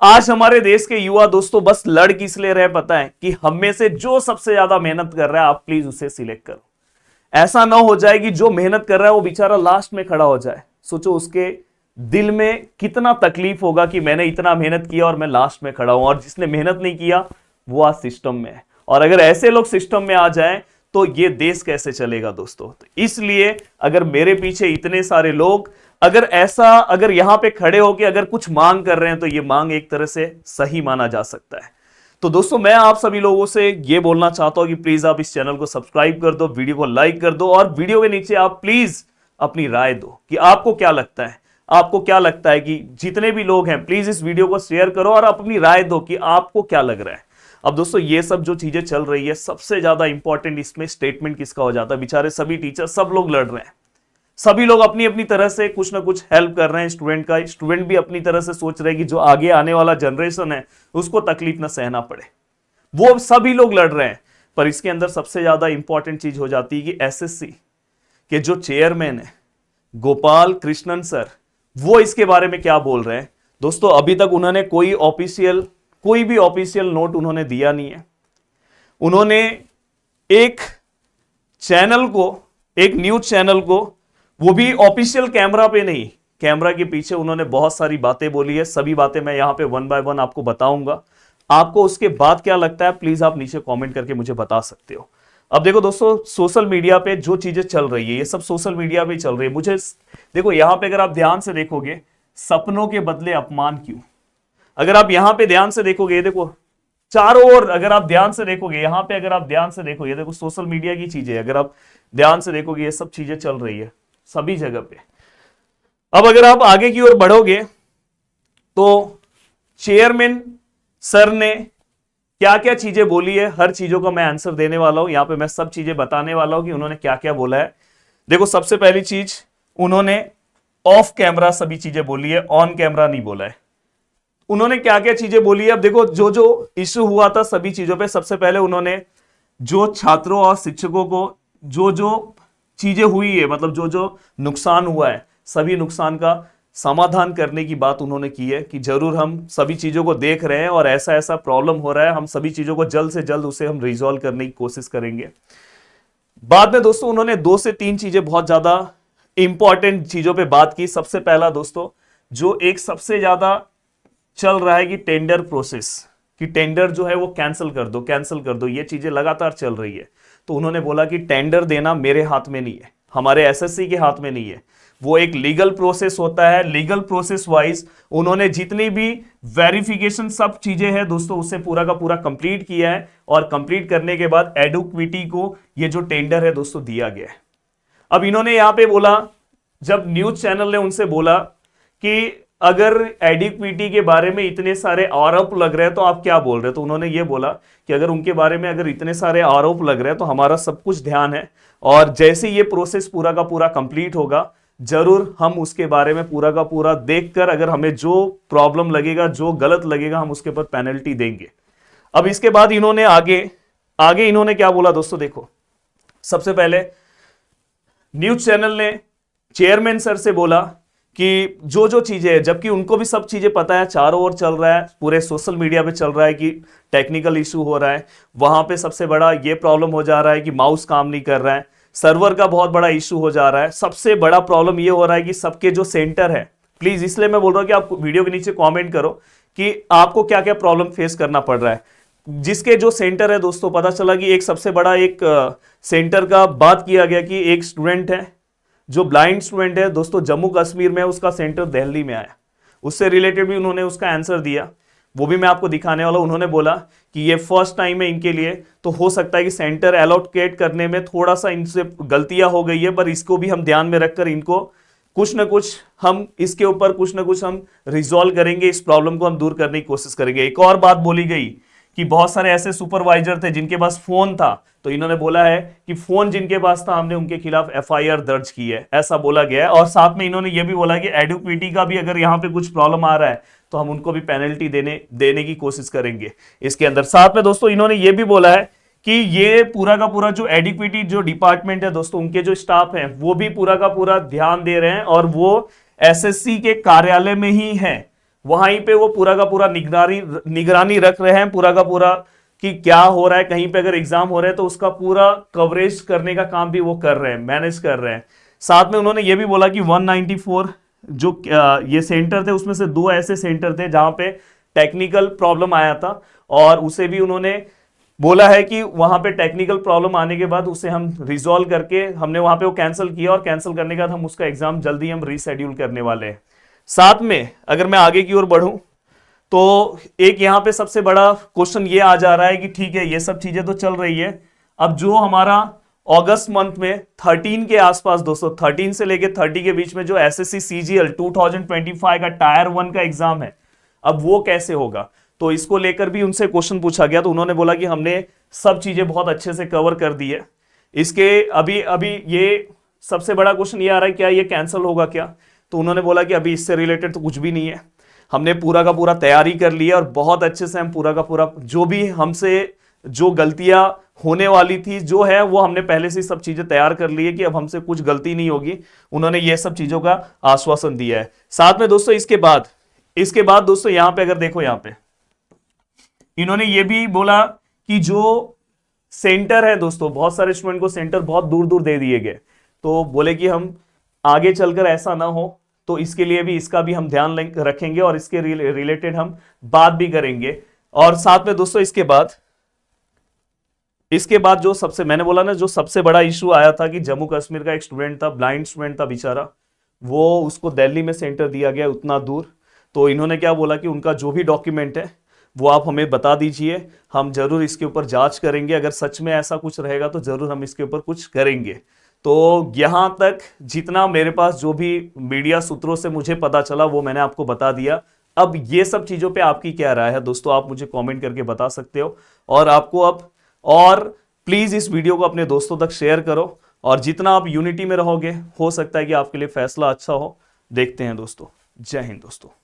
आज हमारे देश के युवा दोस्तों बस लड़ किस लिए रहे पता है? कि हम में से जो सबसे ज्यादा मेहनत कर रहा है आप प्लीज उसे सिलेक्ट करो। ऐसा ना हो जाए कि जो मेहनत कर रहा है वो बेचारा लास्ट में खड़ा हो जाए। सोचो उसके दिल में कितना तकलीफ होगा कि मैंने इतना मेहनत किया और मैं लास्ट में खड़ा हूं, और जिसने मेहनत नहीं किया वो आज सिस्टम में है। और अगर ऐसे लोग सिस्टम में आ जाएं तो ये देश कैसे चलेगा दोस्तों। तो इसलिए अगर मेरे पीछे इतने सारे लोग अगर यहां पे खड़े होके अगर कुछ मांग कर रहे हैं तो ये मांग एक तरह से सही माना जा सकता है। तो दोस्तों मैं आप सभी लोगों से ये बोलना चाहता हूं कि प्लीज आप इस चैनल को सब्सक्राइब कर दो, वीडियो को लाइक कर दो, और वीडियो के नीचे आप प्लीज अपनी राय दो कि आपको क्या लगता है। आपको क्या लगता है कि जितने भी लोग हैं प्लीज इस वीडियो को शेयर करो और अपनी राय दो कि आपको क्या लग रहा है। अब दोस्तों ये सब जो चीजें चल रही है, सबसे ज्यादा इंपॉर्टेंट इसमें स्टेटमेंट किसका हो जाता है? बेचारे सभी टीचर, सब लोग लड़ रहे हैं, सभी लोग अपनी अपनी तरह से कुछ ना कुछ हेल्प कर रहे हैं स्टूडेंट का। स्टूडेंट भी अपनी तरह से सोच रहे हैं कि जो आगे आने वाला जनरेशन है उसको तकलीफ ना सहना पड़े। वो सभी लोग लड़ रहे हैं, पर इसके अंदर सबसे ज्यादा इंपॉर्टेंट चीज हो जाती है कि एसएससी के जो चेयरमैन है गोपाल कृष्णन सर, वो इसके बारे में क्या बोल रहे हैं। दोस्तों अभी तक उन्होंने कोई भी ऑफिशियल नोट उन्होंने दिया नहीं है। उन्होंने एक चैनल को, एक न्यूज चैनल को, वो भी ऑफिशियल कैमरा पे नहीं, कैमरा के पीछे उन्होंने बहुत सारी बातें बोली है। सभी बातें मैं यहां पे वन बाय वन आपको बताऊंगा। आपको उसके बाद क्या लगता है प्लीज आप नीचे कमेंट करके मुझे बता सकते हो। अब देखो दोस्तों, सोशल मीडिया पे जो चीजें चल रही है ये सब सोशल मीडिया पे चल रही है। मुझे देखो यहां पे अगर आप ध्यान से देखोगे, सपनों के बदले अपमान क्यों, अगर आप यहां पे ध्यान से देखोगे, ये देखो चारों ओर अगर आप ध्यान से देखोगे, यहां पे अगर आप ध्यान से देखोगे, ये देखो सोशल मीडिया की चीजें, अगर आप ध्यान से देखोगे ये सब चीजें चल रही है सभी जगह पे। अब अगर आप आगे की ओर बढ़ोगे तो चेयरमैन सर ने क्या क्या चीजें बोली है, हर चीजों का मैं आंसर देने वाला हूं। यहां पे मैं सब चीजें बताने वाला हूं कि उन्होंने क्या क्या बोला है। देखो सबसे पहली चीज, उन्होंने ऑफ कैमरा सभी चीजें बोली है, ऑन कैमरा नहीं बोला है। उन्होंने क्या क्या चीजें बोली है, अब देखो जो जो इश्यू हुआ था सभी चीजों पे, सबसे पहले उन्होंने जो छात्रों और शिक्षकों को जो जो चीजें हुई है, मतलब जो जो नुकसान हुआ है, सभी नुकसान का समाधान करने की बात उन्होंने की है कि जरूर हम सभी चीजों को देख रहे हैं और ऐसा ऐसा प्रॉब्लम हो रहा है, हम सभी चीजों को जल्द से जल्द उसे हम रिजॉल्व करने की कोशिश करेंगे। बाद में दोस्तों उन्होंने 2 से 3 चीजें बहुत ज्यादा इंपॉर्टेंट चीजों पे बात की। सबसे पहला दोस्तों, जो एक सबसे ज्यादा चल रहा है कि टेंडर प्रोसेस, कि टेंडर जो है वो कैंसिल कर दो, ये चीजें लगातार चल रही है। तो उन्होंने बोला कि टेंडर देना मेरे हाथ में नहीं है, हमारे एसएससी के हाथ में नहीं है, वो एक लीगल प्रोसेस होता है। लीगल प्रोसेस वाइज उन्होंने जितनी भी वेरिफिकेशन सब चीजें हैं दोस्तों उसे पूरा का पूरा कंप्लीट किया है, और कंप्लीट करने के बाद एडुक्विटी को ये जो टेंडर है दोस्तों दिया गया है। अब इन्होंने यहां पे बोला, जब न्यूज चैनल ने उनसे बोला कि अगर एडिक्विटी के बारे में इतने सारे आरोप लग रहे हैं तो आप क्या बोल रहे हैं, तो उन्होंने ये बोला कि अगर उनके बारे में अगर इतने सारे आरोप लग रहे हैं तो हमारा सब कुछ ध्यान है, और जैसे ये प्रोसेस पूरा का पूरा कंप्लीट होगा जरूर हम उसके बारे में पूरा का पूरा देखकर, अगर हमें जो प्रॉब्लम लगेगा, जो गलत लगेगा, हम उसके ऊपर पेनल्टी देंगे। अब इसके बाद इन्होंने आगे इन्होंने क्या बोला दोस्तों, देखो सबसे पहले न्यूज चैनल ने चेयरमैन सर से बोला कि जो जो चीजें हैं, जबकि उनको भी सब चीजें पता है, चारों ओर चल रहा है, पूरे सोशल मीडिया पे चल रहा है कि टेक्निकल इशू हो रहा है, वहां पे सबसे बड़ा ये प्रॉब्लम हो जा रहा है कि माउस काम नहीं कर रहा है, सर्वर का बहुत बड़ा इशू हो जा रहा है, सबसे बड़ा प्रॉब्लम ये हो रहा है कि सबके जो सेंटर है, प्लीज इसलिए मैं बोल रहा हूं कि आप वीडियो के नीचे कॉमेंट करो कि आपको क्या क्या प्रॉब्लम फेस करना पड़ रहा है। जिसके जो सेंटर है दोस्तों, पता चला कि एक सबसे बड़ा एक सेंटर का बात किया गया कि एक स्टूडेंट है जो ब्लाइंड स्टूडेंट है दोस्तों, जम्मू कश्मीर में, उसका सेंटर दिल्ली में आया। उससे रिलेटेड भी उन्होंने उसका आंसर दिया, वो भी मैं आपको दिखाने वाला हूं। उन्होंने बोला कि ये फर्स्ट टाइम है इनके लिए, तो हो सकता है कि सेंटर एलोकेट करने में थोड़ा सा इनसे गलतियां हो गई है, पर इसको भी हम ध्यान में रखकर इनको कुछ ना कुछ हम इसके ऊपर कुछ ना कुछ हम रिजॉल्व करेंगे, इस प्रॉब्लम को हम दूर करने की कोशिश करेंगे। एक और बात बोली गई कि बहुत सारे ऐसे सुपरवाइजर थे जिनके पास फोन था, तो इन्होंने बोला है कि फोन जिनके पास था हमने उनके खिलाफ एफआईआर दर्ज की है, ऐसा बोला गया है। और साथ में इन्होंने ये भी बोला कि एडुक्विटी का भी अगर यहाँ पे कुछ प्रॉब्लम आ रहा है तो हम उनको भी पेनल्टी देने की कोशिश करेंगे इसके अंदर। साथ में दोस्तों इन्होंने ये भी बोला है कि ये पूरा का पूरा जो एडुक्विटी जो डिपार्टमेंट है दोस्तों, उनके जो स्टाफ है वो भी पूरा का पूरा ध्यान दे रहे हैं, और वो एसएससी के कार्यालय में ही है, वहीं पे वो पूरा का पूरा निगरानी रख रहे हैं, पूरा का पूरा कि क्या हो रहा है, कहीं पे अगर एग्जाम हो रहा है तो उसका पूरा कवरेज करने का काम भी वो कर रहे हैं, मैनेज कर रहे हैं। साथ में उन्होंने ये भी बोला कि 194 जो ये सेंटर थे उसमें से 2 ऐसे सेंटर थे जहां पे टेक्निकल प्रॉब्लम आया था, और उसे भी उन्होंने बोला है कि वहां पे टेक्निकल प्रॉब्लम आने के बाद उसे हम रिजॉल्व करके हमने वहां पे वो कैंसिल किया, और कैंसिल करने के बाद हम उसका एग्जाम जल्दी हम रीशेड्यूल करने वाले हैं। साथ में अगर मैं आगे की ओर बढ़ूं तो एक यहां पे सबसे बड़ा क्वेश्चन ये आ जा रहा है कि ठीक है ये सब चीजें तो चल रही है, अब जो हमारा अगस्त मंथ में 13 के आसपास दोस्तों, 13 से लेके 30 के बीच में जो एसएससी सीजीएल 2025 का टायर 1 का एग्जाम है, अब वो कैसे होगा, तो इसको लेकर भी उनसे क्वेश्चन पूछा गया। तो उन्होंने बोला कि हमने सब चीजें बहुत अच्छे से कवर कर दी है। इसके अभी अभी ये सबसे बड़ा क्वेश्चन ये आ रहा है क्या ये कैंसिल होगा क्या, तो उन्होंने बोला कि अभी इससे रिलेटेड तो कुछ भी नहीं है, हमने पूरा का पूरा तैयारी कर ली है और बहुत अच्छे से हम पूरा का पूरा जो भी हमसे जो गलतियां होने वाली थी जो है वो हमने पहले से सब चीजें तैयार कर ली है कि अब हमसे कुछ गलती नहीं होगी। उन्होंने ये सब चीजों का आश्वासन दिया है। साथ में दोस्तों इसके बाद दोस्तों यहां पे अगर देखो, यहां पे इन्होंने ये भी बोला कि जो सेंटर है दोस्तों, बहुत सारे स्टूडेंट को सेंटर बहुत दूर दूर दे दिए गए, तो बोले कि हम आगे चलकर ऐसा ना हो, तो इसके लिए भी इसका भी हम ध्यान रखेंगे और इसके रिलेटेड हम बात भी करेंगे। और साथ में दोस्तों इसके बाद जो सबसे मैंने बोला ना, जो सबसे बड़ा इशू आया था कि जम्मू कश्मीर का एक स्टूडेंट था, ब्लाइंड स्टूडेंट था बेचारा, वो उसको दिल्ली में सेंटर दिया गया उतना दूर। तो इन्होंने क्या बोला कि उनका जो भी डॉक्यूमेंट है वो आप हमें बता दीजिए, हम जरूर इसके ऊपर जांच करेंगे, अगर सच में ऐसा कुछ रहेगा तो जरूर हम इसके ऊपर कुछ करेंगे। तो यहां तक जितना मेरे पास जो भी मीडिया सूत्रों से मुझे पता चला वो मैंने आपको बता दिया। अब ये सब चीजों पे आपकी क्या राय है दोस्तों, आप मुझे कमेंट करके बता सकते हो। और प्लीज इस वीडियो को अपने दोस्तों तक शेयर करो, और जितना आप यूनिटी में रहोगे हो सकता है कि आपके लिए फैसला अच्छा हो। देखते हैं दोस्तों। जय हिंद दोस्तों।